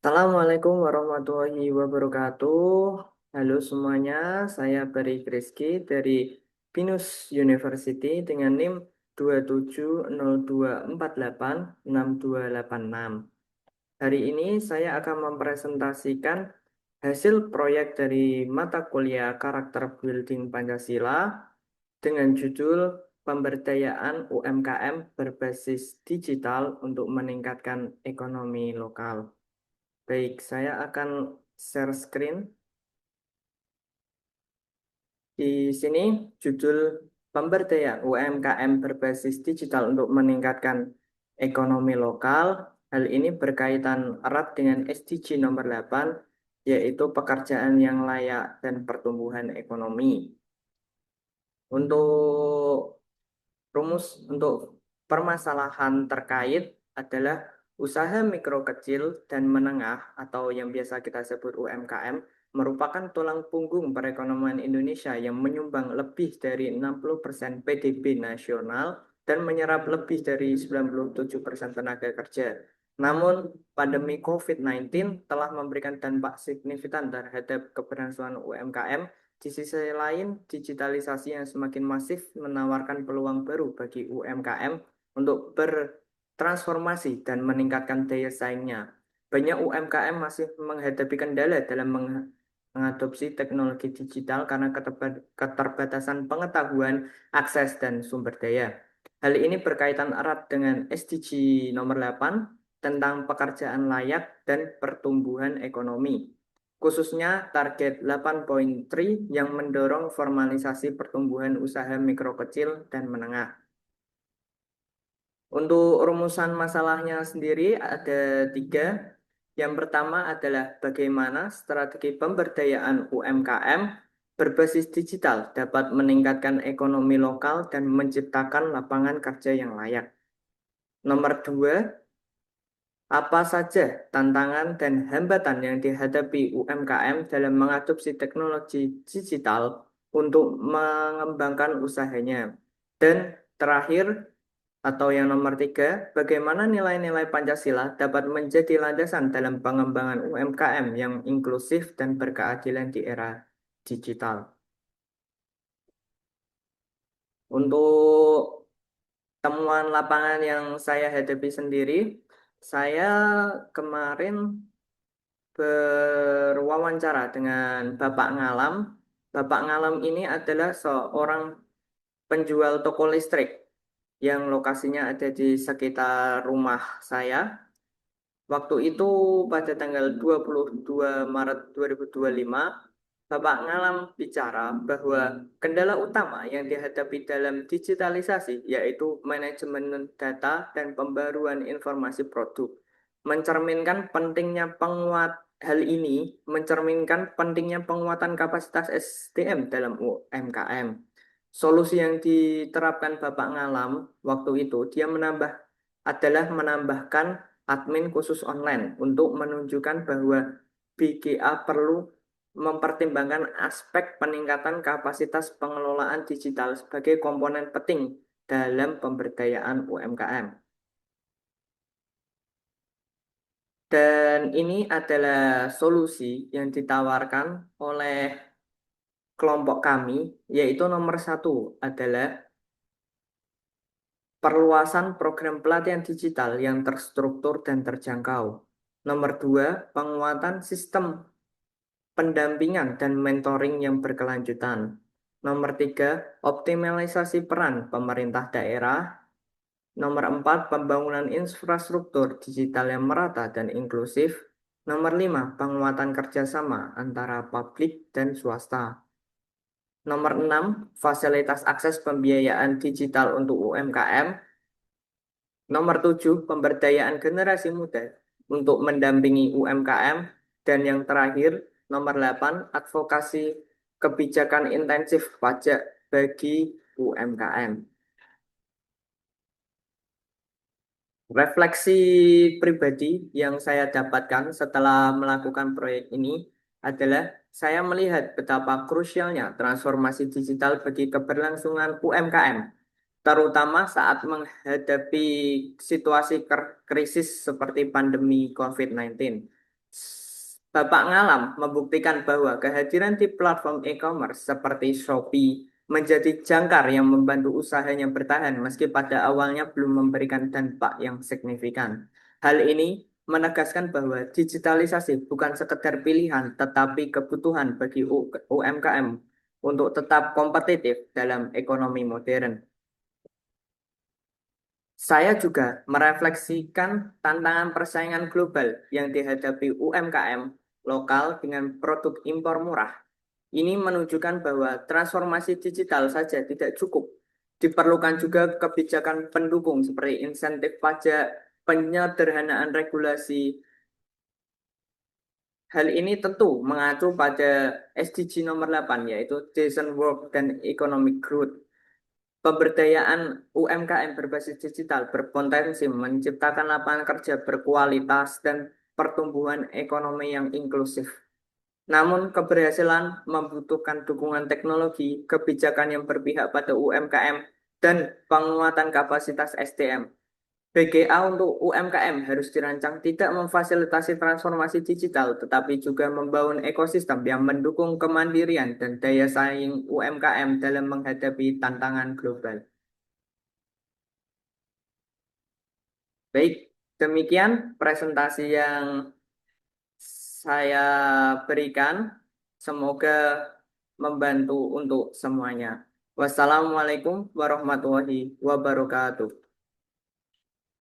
Assalamualaikum warahmatullahi wabarakatuh. Halo semuanya, saya Bari Rizky dari Binus University dengan NIM 27024866286. Hari ini saya akan mempresentasikan hasil proyek dari mata kuliah Karakter Building Pancasila dengan judul Pemberdayaan UMKM berbasis digital untuk meningkatkan ekonomi lokal. Baik, saya akan share screen. Di sini judul Pemberdayaan UMKM berbasis digital untuk meningkatkan ekonomi lokal. Hal ini berkaitan erat dengan SDG nomor 8, yaitu pekerjaan yang layak dan pertumbuhan ekonomi. Untuk untuk permasalahan terkait adalah usaha mikro kecil dan menengah atau yang biasa kita sebut UMKM merupakan tulang punggung perekonomian Indonesia yang menyumbang lebih dari 60% PDB nasional dan menyerap lebih dari 97% tenaga kerja. Namun, pandemi COVID-19 telah memberikan dampak signifikan terhadap keberlangsungan UMKM. Di sisi lain, digitalisasi yang semakin masif menawarkan peluang baru bagi UMKM untuk bertransformasi dan meningkatkan daya saingnya. Banyak UMKM masih menghadapi kendala dalam mengadopsi teknologi digital karena keterbatasan pengetahuan, akses, dan sumber daya. Hal ini berkaitan erat dengan SDG nomor 8 tentang pekerjaan layak dan pertumbuhan ekonomi, khususnya target 8.3 yang mendorong formalisasi pertumbuhan usaha mikro kecil dan menengah. Untuk rumusan masalahnya sendiri ada tiga. Yang pertama adalah bagaimana strategi pemberdayaan UMKM berbasis digital dapat meningkatkan ekonomi lokal dan menciptakan lapangan kerja yang layak. Nomor dua, apa saja tantangan dan hambatan yang dihadapi UMKM dalam mengadopsi teknologi digital untuk mengembangkan usahanya? Dan terakhir, atau yang nomor tiga, bagaimana nilai-nilai Pancasila dapat menjadi landasan dalam pengembangan UMKM yang inklusif dan berkeadilan di era digital? Untuk temuan lapangan yang saya hadapi sendiri, saya kemarin berwawancara dengan Bapak Ngalam. Bapak Ngalam ini adalah seorang penjual toko listrik yang lokasinya ada di sekitar rumah saya. Waktu itu pada tanggal 22 Maret 2025, Bapak Ngalam bicara bahwa kendala utama yang dihadapi dalam digitalisasi yaitu manajemen data dan pembaruan informasi produk. Hal ini mencerminkan pentingnya penguatan kapasitas SDM dalam UMKM. Solusi yang diterapkan Bapak Ngalam waktu itu adalah menambahkan admin khusus online untuk menunjukkan bahwa BGA perlu mempertimbangkan aspek peningkatan kapasitas pengelolaan digital sebagai komponen penting dalam pemberdayaan UMKM. Dan ini adalah solusi yang ditawarkan oleh kelompok kami, yaitu nomor satu adalah perluasan program pelatihan digital yang terstruktur dan terjangkau. Nomor dua, penguatan sistem pendampingan dan mentoring yang berkelanjutan. Nomor tiga, optimalisasi peran pemerintah daerah. Nomor empat, pembangunan infrastruktur digital yang merata dan inklusif. Nomor lima, penguatan kerjasama antara publik dan swasta. Nomor enam, fasilitas akses pembiayaan digital untuk UMKM. Nomor tujuh, pemberdayaan generasi muda untuk mendampingi UMKM. Dan yang terakhir, nomor 8, advokasi kebijakan intensif pajak bagi UMKM. Refleksi pribadi yang saya dapatkan setelah melakukan proyek ini adalah saya melihat betapa krusialnya transformasi digital bagi keberlangsungan UMKM, terutama saat menghadapi situasi krisis seperti pandemi COVID-19. Bapak Ngalam membuktikan bahwa kehadiran di platform e-commerce seperti Shopee menjadi jangkar yang membantu usahanya bertahan meski pada awalnya belum memberikan dampak yang signifikan. Hal ini menegaskan bahwa digitalisasi bukan sekedar pilihan, tetapi kebutuhan bagi UMKM untuk tetap kompetitif dalam ekonomi modern. Saya juga merefleksikan tantangan persaingan global yang dihadapi UMKM lokal dengan produk impor murah. Ini menunjukkan bahwa transformasi digital saja tidak cukup. Diperlukan juga kebijakan pendukung seperti insentif pajak, penyederhanaan regulasi. Hal ini tentu mengacu pada SDG nomor 8 yaitu Decent Work dan Economic Growth. Pemberdayaan UMKM berbasis digital berpotensi menciptakan lapangan kerja berkualitas dan pertumbuhan ekonomi yang inklusif. Namun, keberhasilan membutuhkan dukungan teknologi, kebijakan yang berpihak pada UMKM, dan penguatan kapasitas SDM. BGA untuk UMKM harus dirancang tidak memfasilitasi transformasi digital, tetapi juga membangun ekosistem yang mendukung kemandirian dan daya saing UMKM dalam menghadapi tantangan global. Baik, demikian presentasi yang saya berikan. Semoga membantu untuk semuanya. Wassalamualaikum warahmatullahi wabarakatuh.